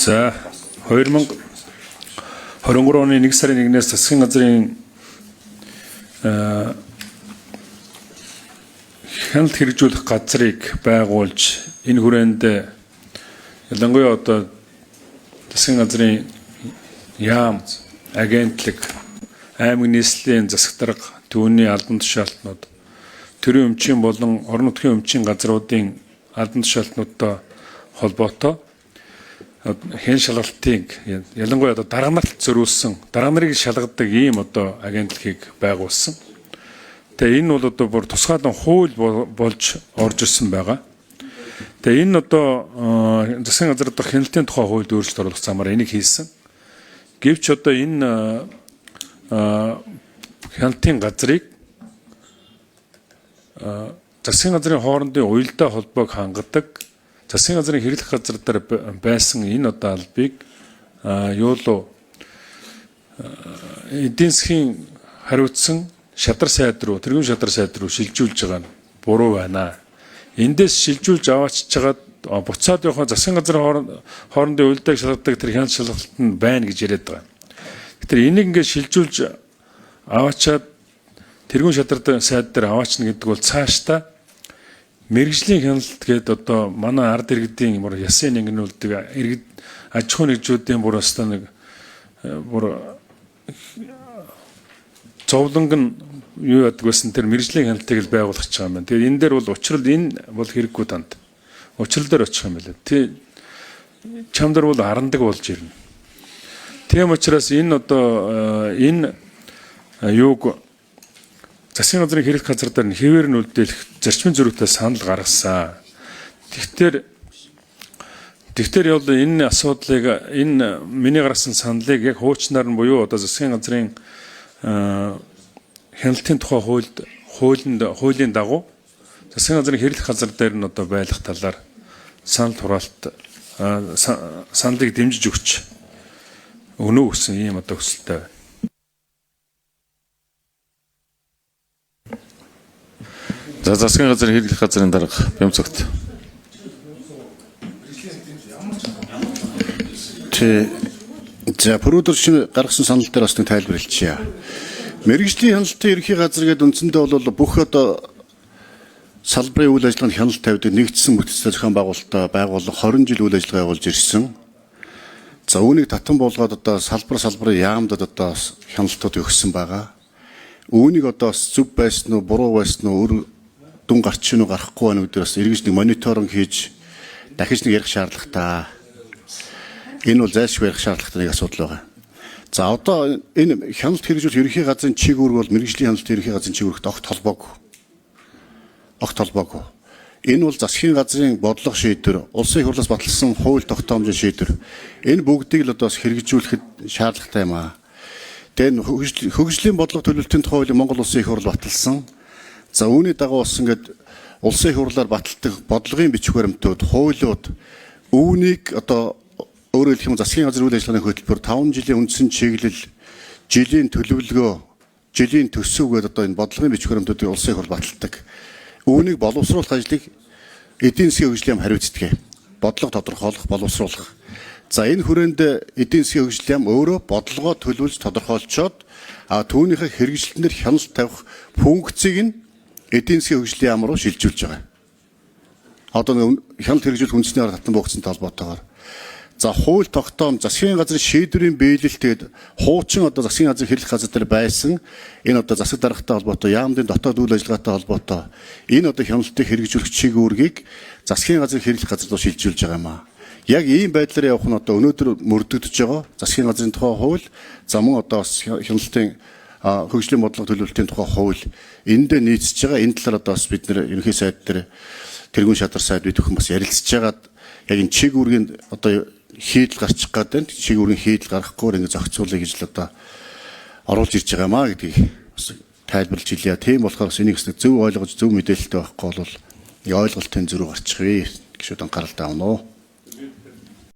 За 2023 оны 1 сарын 1-ээс засгийн газрын хяналт хэрэгжүүлэх газрыг байгуулж энэ хүрээнд ялангуяа одоо засгийн газрын яам, агентлаг, аймаг нийслэлийн засаг дарга, түүний албан тушаалтнууд, төрийн өмчийн болон орон нутгийн өмчийн газруудын албан тушаалтнуудтай холбоотой хэн шалгалтыг ялангуяа одоо дарга нарт зориулсан, дарга нарыг шалгадаг ийм одоо агентлагийг байгуулсан. Тэгээ энэ бол одоо бүр тусгайлан хууль болж орж ирсэн байгаа. Тэгээ энэ одоо засгийн газар дахь хяналтын тухай хуульд өөрчлөлт оруулах замаар энийг хийсэн. Гэвч одоо энэ хяналтын газрыг засгийн газрын хоорондын уялдаа холбоог хангадаг засгийн газрын хэрэглэх газар дээр байсан энэ одоо албыг юулуу эдийн засгийн хариуцсан шадар сайд руу, тэргүүн шадар сайд руу шилжүүлж байгаа нь буруу байна. Эндээс шилжүүлж аваачж хагаад буцаад явах засгийн газрын хоорондын уялдааг шалгадаг тэр хяналт шалгалт нь байна гэж яриад байгаа. Тэгэхээр энийг ингээд шилжүүлж аваачаад тэргүүн шадар сайд дээр аваачна гэдэг бол цаашдаа мэргэжлийн хяналт гэдэг одоо манай ард иргэдийн бүр ясын нэгнүүлдэг иргэд аж ахуйн нэгжүүдийн бүр өстө нэг бүр зовлонг нь юу яадаг байсан тэр мэргэжлийн хяналтыг л байгуулах гэж байгаа юм байна. Тэгээд энэ дээр бол учрал энэ бол хэрэггүй танд. Учрал дээр очих юм байна. Тэ чам дээр бол харандаг болж ирнэ. Тийм учраас энэ одоо энэ юуг засгийн газрын хэрэглэх газар дээр нь хэвээр нь үлдээх зарчмын зөрүүтэй санал гаргасан. Тэгтэр яв энэ асуудлыг энэ миний гаргасан саналыг яг хуучнаар нь буюу одоо засгийн газрын хяналтын тухай хуулийн дагуу засгийн газрын хэрэглэх газар дээр нь одоо байлах талаар санал хураалт саналыг дэмжиж өгч өнөө өгсөн ийм одоо өсөлттэй байна. За засгийн газрын хэрэглэх газрын дарга Бямцогт. За пүрүүдэр шинэ гаргасан санал дээр бас нэг тайлбар хэлчихье. Мэргэжлийн хяналтын ерхий газар гэдэг үндсэндээ бол бүх одоо салбарын үйл ажиллагаанд хяналт тавьдаг нэгдсэн бүтцтэй зохион байгуулалт 20 жил үйл ажиллагаа явуулж ирсэн. За үүнийг татан болгоод одоо салбарын яамдад одоо хяналтууд өгсөн байгаа. Үүнийг одоо зөв байсан уу, буруу байсан уу, дүн гарч ийн үү гарахгүй байна гэдэг бас эргэж нэг мониторинг хийж дахиж нэг ярих шаардлагатай. Энэ бол зайлшгүй ярих шаардлагатай нэг асуудал байгаа. За одоо энэ хяналт хэрэгжүүлэх ерөнхий газрын чиг үүрэг бол мэргэжлийн хяналт ерөнхий газрын чиг үүрэгт огт холбоогүй. Энэ бол засгийн газрын бодлого шийдвэр, улсын хурлаас баталсан хууль тогтоомжийн шийдвэр. Энэ бүгдийг л одоо хэрэгжүүлэхэд шаардлагатай юм аа. Тэгээд хөгжлийн бодлого төлөвлөлтийн тухай хуулийг Монгол Улсын их хурл баталсан. За үүний дагуу бас ингээд улсын их хурлаар баталдаг бодлогын бичиг баримтууд, хуулиуд үүнийг одоо өөрөөр хэлэх юм засгийн газрын үйл ажиллагааны хөтөлбөр 5 жилийн үндсэн чиглэл, жилийн төлөвлөгөө, жилийн төсөв гэдэг одоо энэ бодлогын бичиг баримтуудыг улсын их хурл баталдаг. Үүнийг боловсруулах ажлыг эдийн засгийн хөгжлийн яам хариуцдаг. Бодлого тодорхойлох, боловсруулах. За энэ хүрээнд эдийн засгийн хөгжлийн яам өөрөө бодлогоо төлөвлөж тодорхойлцоод түүнийхээ хэрэгжилтнэр хяналт тавих функцийг нь эдийн засгийн хөгжлийн яам руу шилжүүлж байгаа. Одоо хяналт хэрэгжүүлэх үндэсний арга татан богцсонтой холбоотойгоор. За хууль тогтоом засгийн газрын шийдвэрийн биелэлт тэгээд хуучин одоо засгийн газрын хэрэглэх газар дээр байсан энэ одоо засаг даргатай холбоотой яамдын дотоод үйл ажиллагаатай холбоотой энэ одоо хяналтыг хэрэгжүүлэх чиг үүргийг засгийн газрын хэрэглэх газар руу шилжүүлж байгаа юм аа. Яг ийм байдлаар явах нь одоо өнөөдөр мөрдөгдөж байгаа засгийн газрын тухай хууль, за мөн одоо хяналтын хөгжлийн бодлого төлөвлөлтийн тухай хууль эндээ нийцэж байгаа. Энэ талаар одоо бас бид нэр ерөнхий сайд дээр тэргүүн шадар сайд бид бүхэн бас ярилцж байгаад яг энэ чиг үүргийн одоо хийдэл гарчих гээд байна. Чиг үүргийн хийдэл гаргахгүйгээр ингэ зохицуулъя гэж л одоо оруулж ирж байгаа маа гэдгийг бас тайлбарлаж хэлье. Тийм болохоор бас энийг зөв ойлгож зөв мэдээлэлтэй байхгүй бол ойлголтын зөрүү гарчих вэ гэж анхааралтай авна уу.